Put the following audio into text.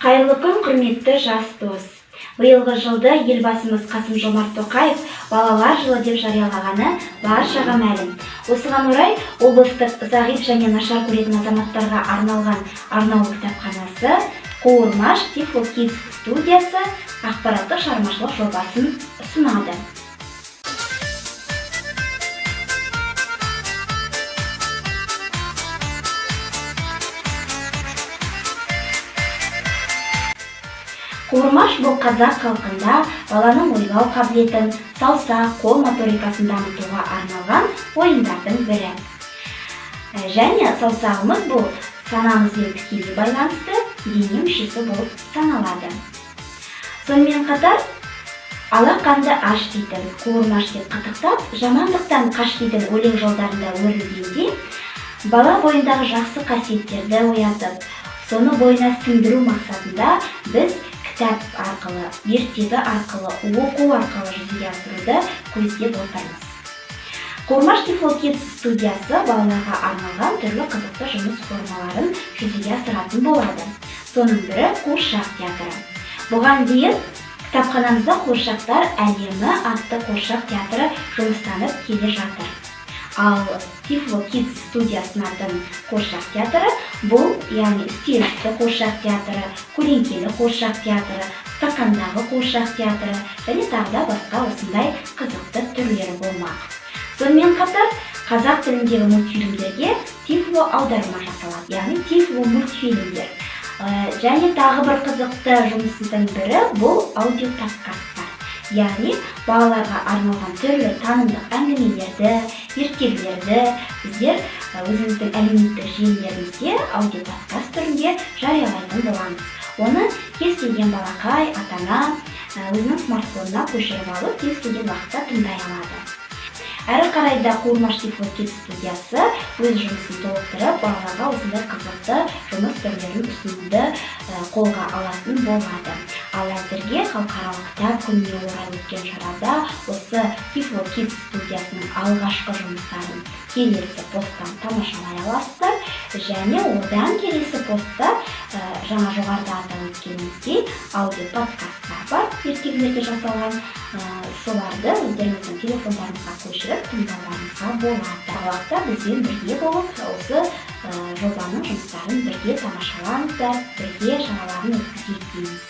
Қайырлы күн, құрметті жас дос. Биылғы жылды елбасымыз Қасым-Жомарт Тоқаев балалар жылы деп жариялағаны баршаға мәлім. Осыған орай облыстық зағип және нашар көретін азаматтарға арналған арнаулы кітапханасы Қуырмаш Тифло Kids студиясы ақпараттық шығармашылық жобасын ұсынады. Қуырмаш бұл қазақ халқында баланың ойлау қабілетін, саусақ, қол моторикасын дамытуға арналған ойындардың бірі. Және саусағымыз бұл санамызбен тікелей байланысты дене мүшесі болып саналады. Сонымен қатар, алақанды аш дейтін Қуырмаш деп қатықтап, жамандықтан қаш дейтін өлең жолдарында өрілгенде, бала бойындағы жақсы қасиеттерді оятып, соны бойына сіңдіру мақсатында біз кітап арқылы, ертегі арқылы, оқу арқылы жүзеге асыруды көздеп отырмыз. Қуырмаш Тифло Kids студиясы балаларға арналған түрлі қызықты жұмыс формаларын жүзеге асыратын болады. Соның бірі қуыршақ театры. Бұған дейін кітапханамызда қуыршақтар әлемі атты қуыршақ театры жұмыстанып келе жатыр. Ал Тифло Kids студиясының атын қуыршақ театры бұл, яғни үстелісті қуыршақ театры, көлеңкелі қуыршақ театры, стакандағы қуыршақ театры және тағы басқа осындай қызықты түрлері болмақ. Сонымен қатар қазақ тіліндегі мультфильмдерге Тифло аударма жасалады, яғни Тифло мультфильмдер. Және тағы бір қызықты жұмысының бірі бұл аудиоподкасттар. Яғни балаларға арналған түрлі танымдық әңгімелерді, ертегілерді біздер өзіміздің әлеуметтік желілерімізде аудиоподкаст түрінде жариялайтын боламыз. Оны кез келген балақай, ата-ана өзінің смартфонына көшіріп алып, кез келген уақытта тыңдай алады. Әрі қарайда Қуырмаш Тифло Kids студиясы өз жұмысын толықтырып, балаларға осындай қызықты жұмыс түрлерін ұсынуды қолға алатын болады. Ал әзірге халықаралық кітап күніне орай өткен шарада осы Тифло Kids студиясының алғашқы жұмыстарын келесі посттан тамашалай аласыздар. Және одан келесі постта жаңа жоғарыда атап өткеніміздей аудиоподкасттар бар, ертегілерге жасалған, соларды өздеріңіздің телефондарыңызға көшіріп тыңдауларыңызға болады. Уақытта бізбен бірге болып, осы жобаның жұмыстарын бірге тамашалаңыздар, бірге шараларын өткізейік дейміз.